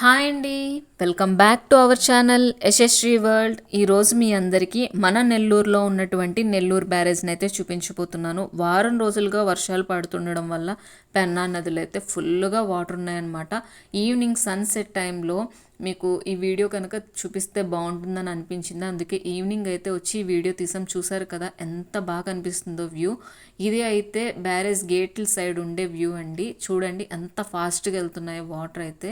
Hi అండి, welcome back to our channel Yashasvi world. ఈరోజు మీ అందరికీ మన నెల్లూరులో ఉన్నటువంటి నెల్లూరు బ్యారేజ్ని అయితే చూపించబోతున్నాను. వారం రోజులుగా వర్షాలు పడుతుండడం వల్ల పెన్నా నదిలో అయితే ఫుల్గా వాటర్ ఉన్నాయన్నమాట. ఈవినింగ్ సన్సెట్ టైంలో మీకు ఈ వీడియో కనుక చూపిస్తే బాగుంటుందని అనిపించింది. అందుకే ఈవినింగ్ అయితే వచ్చి ఈ వీడియో తీసాం. చూసారు కదా ఎంత బాగా అనిపిస్తుందో వ్యూ. ఇది అయితే బ్యారేజ్ గేట్ల సైడ్ ఉండే వ్యూ అండి. చూడండి ఎంత ఫాస్ట్గా వెళ్తున్నాయో వాటర్ అయితే.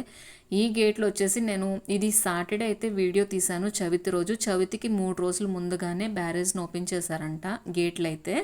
ఈ గేట్లో వచ్చేసి నేను ఇది సాటర్డే అయితే వీడియో తీశాను, చవితి రోజు. చవితికి 3 రోజులు ముందుగానే బ్యారేజ్ని ఓపెన్ చేశారంట గేట్లు అయితే.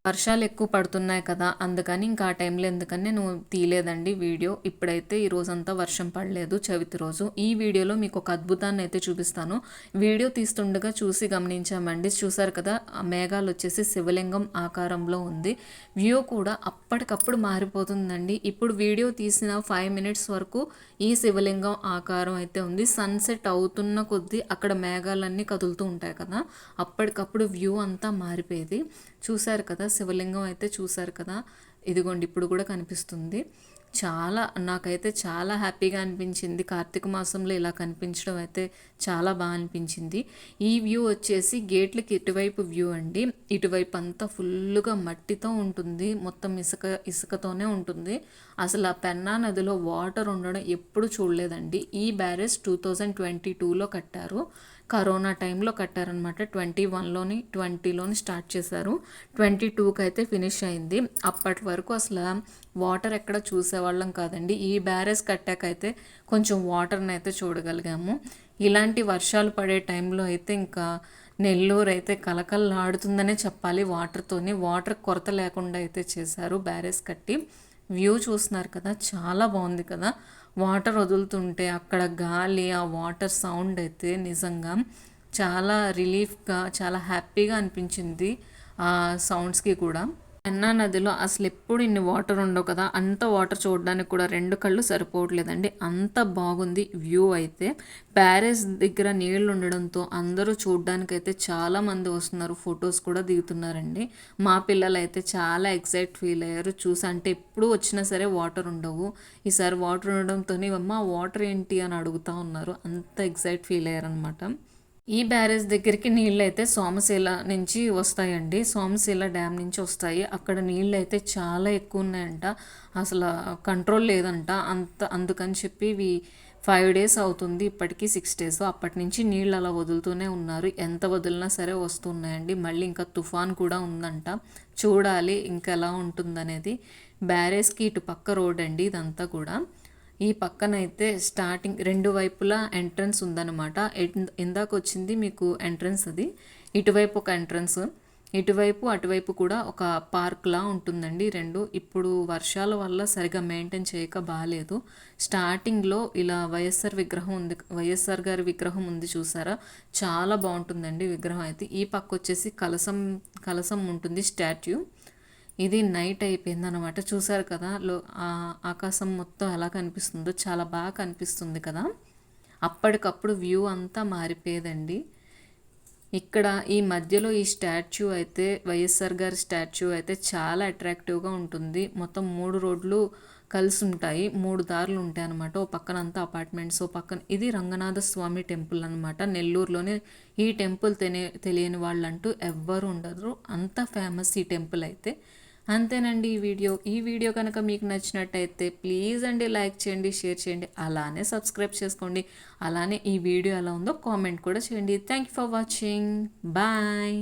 వర్షాలు ఎక్కువ పడుతున్నాయి కదా, అందుకని ఇంకా ఆ టైంలో ఎందుకని నేను తీయలేదండి వీడియో. ఇప్పుడైతే ఈ రోజంతా వర్షం పడలేదు, చవితి రోజు. ఈ వీడియోలో మీకు ఒక అద్భుతాన్ని అయితే చూపిస్తాను. వీడియో తీస్తుండగా చూసి గమనించామండి. చూసారు కదా, ఆ మేఘాలు వచ్చేసి శివలింగం ఆకారంలో ఉంది. వ్యూ కూడా అప్పటికప్పుడు మారిపోతుందండి. ఇప్పుడు వీడియో తీసిన 5 మినిట్స్ వరకు ఈ శివలింగం ఆకారం అయితే ఉంది. సన్సెట్ అవుతున్న కొద్దీ అక్కడ మేఘాలన్నీ కదులుతూ ఉంటాయి కదా, అప్పటికప్పుడు వ్యూ అంతా మారిపోయేది. చూసారు కదా శివలింగం అయితే, చూసారు కదా, ఇదిగోండి ఇప్పుడు కూడా కనిపిస్తుంది. నాకైతే చాలా హ్యాపీగా అనిపించింది. కార్తీక మాసంలో ఇలా కనిపించడం అయితే చాలా బాగా అనిపించింది. ఈ వ్యూ వచ్చేసి గేట్లకి ఇటువైపు వ్యూ అండి. ఇటువైపు అంతా ఫుల్గా మట్టితో ఉంటుంది, మొత్తం ఇసుకతోనే ఉంటుంది. అసలు ఆ పెన్నా నదిలో వాటర్ ఉండడం ఎప్పుడు చూడలేదండి. ఈ బ్యారేజ్ 2022లో కట్టారు. కరోనా టైంలో కట్టారనమాట. 21లోని 20లోని స్టార్ట్ చేశారు. 22కి అయితే ఫినిష్ అయింది. అప్పటి వరకు అసలు వాటర్ ఎక్కడ చూసేవాళ్ళం కాదండి. ఈ బ్యారేజ్ కట్టాకైతే కొంచెం వాటర్ని అయితే చూడగలిగాము. ఇలాంటి వర్షాలు పడే టైంలో అయితే ఇంకా నెల్లూరు అయితే కలకల్లాడుతుందనే చెప్పాలి. వాటర్ కొరత లేకుండా అయితే చేశారు బ్యారేజ్ కట్టి. వ్యూ చూస్తున్నారు కదా, చాలా బాగుంది కదా. వాటర్ వదులుతుంటే అక్కడ గాలి, ఆ వాటర్ సౌండ్ అయితే నిజంగా చాలా రిలీఫ్గా, చాలా హ్యాపీగా అనిపించింది ఆ సౌండ్స్కి కూడా. పెన్నా నదిలో అసలు ఎప్పుడు ఇన్ని వాటర్ ఉండవు కదా, అంత వాటర్ చూడడానికి కూడా 2 కళ్ళు సరిపోవట్లేదండి, అంత బాగుంది వ్యూ అయితే. బ్యారేజ్ దగ్గర నీళ్లు ఉండడంతో అందరూ చూడడానికైతే చాలామంది వస్తున్నారు, ఫొటోస్ కూడా దిగుతున్నారండి. మా పిల్లలు అయితే చాలా ఎక్సైట్ ఫీల్ అయ్యారు చూసి. అంటే ఎప్పుడు వచ్చినా సరే వాటర్ ఉండవు, ఈసారి వాటర్ ఉండడంతో అమ్మ వాటర్ ఏంటి అని అడుగుతూ ఉన్నారు. అంత ఎక్సైట్ ఫీల్ అయ్యారనమాట. ఈ బ్యారేజ్ దగ్గరికి నీళ్ళు అయితే సోమశీల నుంచి వస్తాయండి, సోమశీల డ్యామ్ నుంచి వస్తాయి. అక్కడ నీళ్ళు అయితే చాలా ఎక్కువ ఉన్నాయంట, అసలు కంట్రోల్ లేదంట. అందుకని చెప్పి 5 డేస్ అవుతుంది, ఇప్పటికీ 6 డేస్. అప్పటి నుంచి నీళ్ళు అలా వదులుతూనే ఉన్నారు. ఎంత వదిలినా సరే వస్తున్నాయండి. మళ్ళీ ఇంకా తుఫాన్ కూడా ఉందంట, చూడాలి ఇంకా ఎలా ఉంటుందనేది. బ్యారేజ్కి ఇటు పక్క రోడ్ అండి ఇదంతా కూడా. ఈ పక్కనైతే స్టార్టింగ్ 2 వైపులా ఎంట్రన్స్ ఉందన్నమాట. ఇందాక వచ్చింది మీకు ఎంట్రన్స్ అది. ఇటువైపు ఒక ఎంట్రన్స్, ఇటువైపు అటువైపు కూడా ఒక పార్క్లా ఉంటుందండి 2. ఇప్పుడు వర్షాల వల్ల సరిగా మెయింటైన్ చేయక బాగాలేదు. స్టార్టింగ్లో ఇలా వైఎస్ఆర్ గారి విగ్రహం ఉంది చూసారా, చాలా బాగుంటుందండి విగ్రహం అయితే. ఈ పక్క వచ్చేసి కలసం ఉంటుంది, స్టాట్యూ. ఇది నైట్ అయిపోయింది అనమాట. చూసారు కదా ఆకాశం మొత్తం ఎలా కనిపిస్తుందో, చాలా బాగా కనిపిస్తుంది కదా. అప్పటికప్పుడు వ్యూ అంతా మారిపోయేదండి. ఇక్కడ ఈ మధ్యలో ఈ స్టాచ్యూ అయితే, వైఎస్ఆర్ గారి స్టాచ్యూ అయితే చాలా అట్రాక్టివ్గా ఉంటుంది. మొత్తం 3 రోడ్లు కలిసి ఉంటాయి, 3 దారులు ఉంటాయి అనమాట. ఓ పక్కన అంతా అపార్ట్మెంట్స్, ఓ పక్కన ఇది రంగనాథ స్వామి టెంపుల్ అనమాట. నెల్లూరులోనే ఈ టెంపుల్ తెలియని వాళ్ళంటూ ఎవ్వరు ఉండరు, అంత ఫేమస్ ఈ టెంపుల్ అయితే. అంతేనండి ఈ వీడియో కనుక మీకు నచ్చినట్టయితే ప్లీజ్ అండి లైక్ చేయండి, షేర్ చేయండి, అలానే సబ్స్క్రైబ్ చేసుకోండి. అలానే ఈ వీడియో ఎలా ఉందో కామెంట్ కూడా చేయండి. Thank you for watching. Bye.